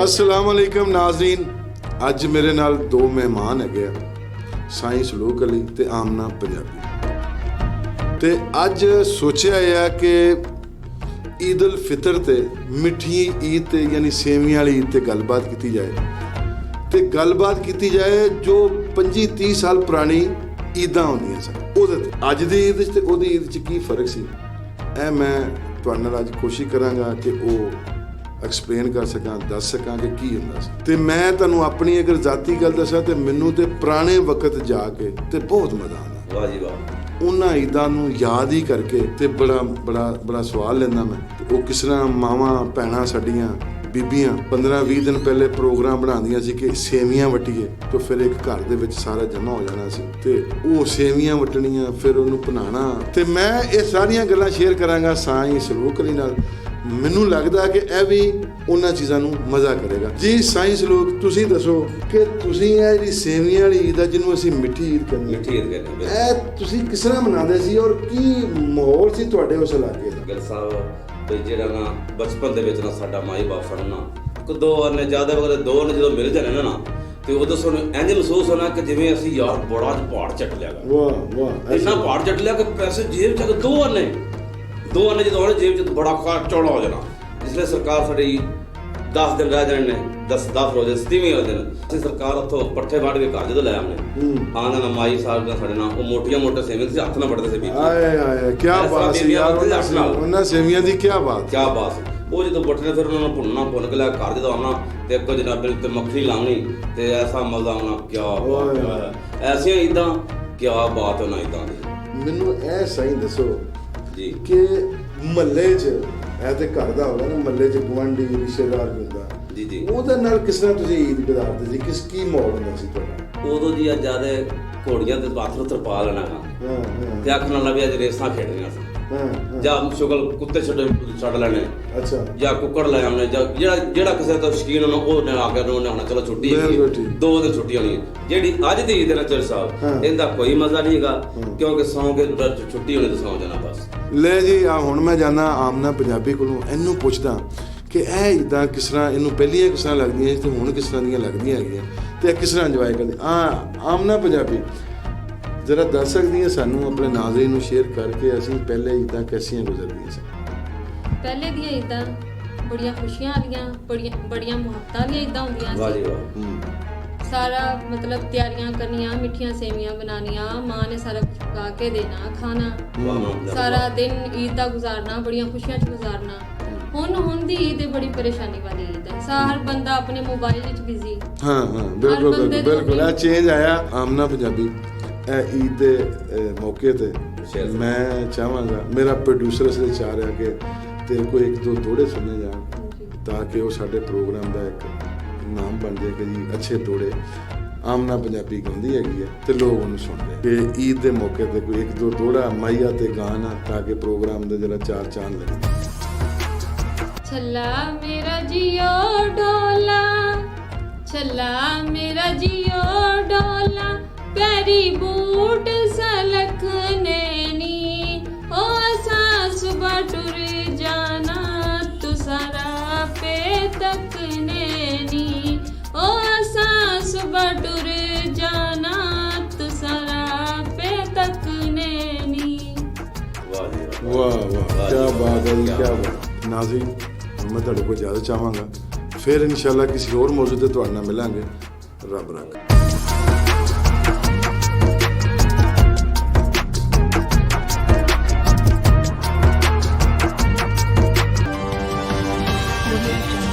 अस्सलाम वालेकुम नाज़रीन। अज मेरे नाल दो मेहमान है, साईं सलूक अली ते आमना पंजाबी। ते अज सोचा है कि ईद उल फितर ते मिठी ईद ते यानी सेवियां वाली ईद ते गलबात की जाए, ते गलबात की जाए जो 25-30 साल पुरानी ईदां होंदियां सन, अज दी ईद ते ओहदी ईद च की फर्क सी, ऐ मैं तुहाडे नाल अज कोशिश करांगा कि वो एक्सप्लेन कर सकां, दस सकां कि की हुंदा सी। ते मैं तुहानूं अपनी अगर जाती गल दसां ते मैनूं ते पुराने वक्त जाके ते बहुत मज़ा आंदा। वाह जी वाह। उन्हां ईदां नूं याद ही करके ते बड़ा सवाल लैंदा मैं। वो किस तरह मावां भैणां साडीआं बीबियां 15-20 दिन पहले प्रोग्राम बनांदियां सी कि सेवियां वटीए, तो फिर एक घर दे विच सारा जमा हो जाना सी ते वो सेवियां वटणियां, फिर उहनूं बनाना। ते मैं ये सारियां गल्लां शेयर करांगा साईं सलूक अली नाल। ਮੈਨੂੰ ਲੱਗਦਾ ਕਿ ਇਹ ਵੀ ਉਹਨਾਂ ਚੀਜ਼ਾਂ ਨੂੰ ਮਜ਼ਾ ਕਰੇਗਾ ਜੀ। ਸਾਈਂ ਸਲੂਕ, ਤੁਸੀਂ ਦੱਸੋ ਕਿ ਤੁਸੀਂ ਇਹ ਜਿਹੜੀ ਸੇਵੀਆਂ ਵਾਲੀ ਈਦ ਆ ਜਿਹਨੂੰ ਅਸੀਂ ਮਿੱਠੀ ਈਦ ਕਹਿੰਦੇ, ਇਹ ਤੁਸੀਂ ਕਿਸ ਤਰ੍ਹਾਂ ਮਨਾਉਂਦੇ ਸੀ ਔਰ ਕੀ ਮਾਹੌਲ ਸੀ ਤੁਹਾਡੇ ਉਸ ਇਲਾਕੇ ਦਾ? ਗਿੱਲ ਸਾਹਿਬ ਤੇ ਜਿਹੜਾ ਨਾ ਬਚਪਨ ਦੇ ਵਿੱਚ ਨਾ ਸਾਡਾ ਮਾਈ ਬਾਪ ਸਾਨੂੰ ਨਾ ਦੋ ਨੇ ਜ਼ਿਆਦਾ ਵਗੈਰਾ ਦੋ ਨੇ ਜਦੋਂ ਮਿਲ ਜਾਣੇ ਨਾ ਤੇ ਉਦੋਂ ਸਾਨੂੰ ਇੰਜ ਮਹਿਸੂਸ ਹੋਣਾ ਕਿ ਜਿਵੇਂ ਅਸੀਂ ਯਾਰ ਬੜਾ ਪਹਾੜ ਚੱਟ ਲਿਆ। ਵਾਹ ਵਾਹ, ਇੰਨਾ ਪਹਾੜ ਚੱਟ ਲਿਆ ਕਿ ਪੈਸੇ ਜੇਬ ਚ ਦੋ ਆਨੇ ਜਦੋਂ ਆਉਣੇ ਜੇਬ ਚ ਬੜਾ ਚੌੜਾ ਹੋ ਜਾਣਾ। ਇਸ ਲਈ ਸਰਕਾਰ ਸਾਡੀ 10 ਦਿਨ ਰਹਿ ਜਾਣੇ ਨੇ, 10 ਰੋਜ਼ 7ਵੇਂ ਹੋ ਦਿਨ ਅਸੀਂ ਸਰਕਾਰ ਉੱਥੋਂ ਪੱਠੇ ਵੱਢ ਕੇ ਘਰ ਜਦੋਂ ਲੈ ਆਉਣੇ ਆਂਦਾ ਨਾ ਮਾਈ ਸਾਹਿਬ ਦਾ ਸਾਡੇ ਨਾਲ ਉਹ ਮੋਟੀਆਂ ਸੇਵੀਆਂ ਸੀ, ਹੱਥ ਨਾਲ ਵੱਢਦੇ ਸੀ। ਆਏ ਕੀ ਬਾਤ ਸੀ ਯਾਰ, ਉਹਨਾਂ ਸੇਵੀਆਂ ਦੀ ਕੀ ਬਾਤ ਸੀ। ਉਹ ਜਦੋਂ ਵੱਟਣੇ ਫਿਰ ਉਹਨਾਂ ਨੂੰ ਭੁੰਨ ਕੇ ਲੈ ਘਰ ਜਦੋਂ ਆਉਣਾ ਤੇ ਅੱਗੋਂ ਜਨਾਬ ਤੇ ਮੱਖਣੀ ਲਾਉਣੀ ਤੇ ਐਸਾ ਮਜ਼ਾ ਆਉਣਾ। ਕੀ ਬਾਤ ਹੈ, ਐਸੀਆਂ ਈਦਾਂ ਕੀ ਬਾਤ ਹੋਣਾ ਈਦਾਂ ਦੀ। ਮੈਨੂੰ ਇਹ ਸਹੀ ਦੱਸੋ ਜੀ ਕਿ ਮਹੱਲੇ 'ਚ ਇਹ ਤੇ ਘਰ ਦਾ ਹੋਗਾ ਨਾ, ਮਹੱਲੇ 'ਚ ਗੁਆਂਢੀ ਰਿਸ਼ਤੇਦਾਰ ਵੀ ਹੁੰਦਾ ਜੀ ਉਹਦੇ ਨਾਲ ਕਿਸ ਤਰ੍ਹਾਂ ਤੁਸੀਂ ਈਦ ਗੁਜ਼ਾਰਦੇ ਸੀ? ਕੀ ਮਾਹੌਲ ਹੁੰਦਾ ਸੀ ਤੁਹਾਡਾ ਉਦੋਂ ਜੀ? ਅੱਜ ਜ਼ਿਆਦਾ ਘੋੜੀਆਂ ਤੇ ਬਾਥਰੂਮ ਤਰਪਾ ਲੈਣਾ ਤੇ ਆਖਣ ਵਾਲਾ ਵੀ ਅੱਜ ਰੇਸਾਂ ਖੇਡਣੀਆਂ ਸੀ, ਜਾਂ ਸ਼ੁਗਲ ਕੁੱਤੇ ਛੱਡ ਲੈਣੇ, ਅੱਛਾ, ਜਾਂ ਕੁੱਕੜ ਲੈ ਆਉਣੇ, ਜਾਂ ਜਿਹੜਾ ਕਿਸੇ ਤੋਂ ਸ਼ੌਕੀਨ ਹੋਣਾ ਉਹ ਆ ਕੇ ਉਹਨੇ ਆਉਣਾ, ਚਲੋ ਛੁੱਟੀ 2 ਦਿਨ ਛੁੱਟੀ ਹੋਣੀ। ਜਿਹੜੀ ਅੱਜ ਦੀ ਈਦ ਹੈ ਨਾ ਚਰ ਸਾਹਿਬ, ਇਹਦਾ ਕੋਈ ਮਜ਼ਾ ਨਹੀਂ ਹੈਗਾ ਕਿਉਂਕਿ ਸੌਂ ਕੇ ਛੁੱਟੀ ਹੋਣੀ ਤੇ ਸੌਂ ਜਾਣਾ ਬਸ। ਲੈ ਜੀ ਆ ਹੁਣ ਮੈਂ ਜਾਣਾ ਆਮਨਾ ਪੰਜਾਬੀ ਕੋਲੋਂ, ਇਹਨੂੰ ਪੁੱਛਦਾ ਕਿ ਇਹ ਈਦਾਂ ਕਿਸ ਤਰ੍ਹਾਂ, ਇਹਨੂੰ ਪਹਿਲੀਆਂ ਕਿਸ ਤਰ੍ਹਾਂ ਲੱਗਦੀਆਂ ਤੇ ਹੁਣ ਕਿਸ ਤਰ੍ਹਾਂ ਦੀਆਂ ਲੱਗਦੀਆਂ ਹੈਗੀਆਂ ਤੇ ਕਿਸ ਤਰ੍ਹਾਂ ਇੰਜੋਏ ਕਰਦੇ। ਆਮਨਾ ਪੰਜਾਬੀ जरा दस सकती है सानू अपने नाज़रीन नू शेयर करके ਅਸੀਂ ਪਹਿਲੇ ਈਦਾਂ कैसियां गुजरदियां सन? ਪਹਿਲੇ ਦੀਆਂ ਈਦਾਂ ਬੜੀਆਂ ਖੁਸ਼ੀਆਂ ਵਾਲੀਆਂ, ਬੜੀਆਂ ਮੁਹੱਬਤਾਂ ਵਾਲੀਆਂ ਈਦਾਂ ਹੁੰਦੀਆਂ ਵਾਹ ਜੀ ਸੀ। ਵਾਹ। ਸਾਰਾ ਮਤਲਬ ਤਿਆਰੀਆਂ ਕਰਨੀਆਂ, ਮਿੱਠੀਆਂ ਸੇਵੀਆਂ ਬਣਾਉਣੀਆਂ, ਮਾਂ ਨੇ ਸਾਰਾ ਕੁਝ ਪਕਾ ਕੇ ਦੇਣਾ, ਖਾਣਾ, ਸਾਰਾ ਦਿਨ ਈਦ ਦਾ ਗੁਜ਼ਾਰਨਾ, ਬੜੀਆਂ ਖੁਸ਼ੀਆਂ 'ਚ ਗੁਜ਼ਾਰਨਾ। ਹੁਣ ਦੀ ਈਦ ਬੜੀ ਪਰੇਸ਼ਾਨੀ ਵਾਲੀ ਈਦ ਹੈ। ਹਰ ਬੰਦਾ ਆਪਣੇ ਮੋਬਾਈਲ ਵਿੱਚ ਬਿਜ਼ੀ। ਹਾਂ ਬਿਲकुल ਇਹ ਚੇਂਜ ਆਇਆ ਆਮਨਾ ਪੰਜਾਬੀ। ईद के मौके पर मैं चाहवागा, मेरा प्रोड्यूसर इसलिए चाह रहा कि तेरे को 1-2 दोड़े सुने जान ताकि वो साडे प्रोग्राम का एक नाम बन जाए कि जी अच्छे दोड़े आमना पंजाबी गाँदी हैगी है तो लोग उन्हें सुनते कि ईद के मौके पर कोई 1-2 दोड़ा माइया ते गाना ताकि प्रोग्राम का जरा 4 चांद लगे। छल्ला मेरा जियो डोला, छल्ला मेरा जियो डोला, पैरी बूट सलखने नी, ओ असा सुबह टुर जाना तू सारा पे तकने नी, ओ असा सुबह टुर जाना तू सारा पे तकने नी। वाह वाह, क्या बात है, क्या बात। नाज़रीन मैं तुहाडे कोल ज़्यादा चाहांगा, फिर इंशाल्लाह किसी और मौजू ते तुहाडे नाल मिलांगे। रब रख। Thank you.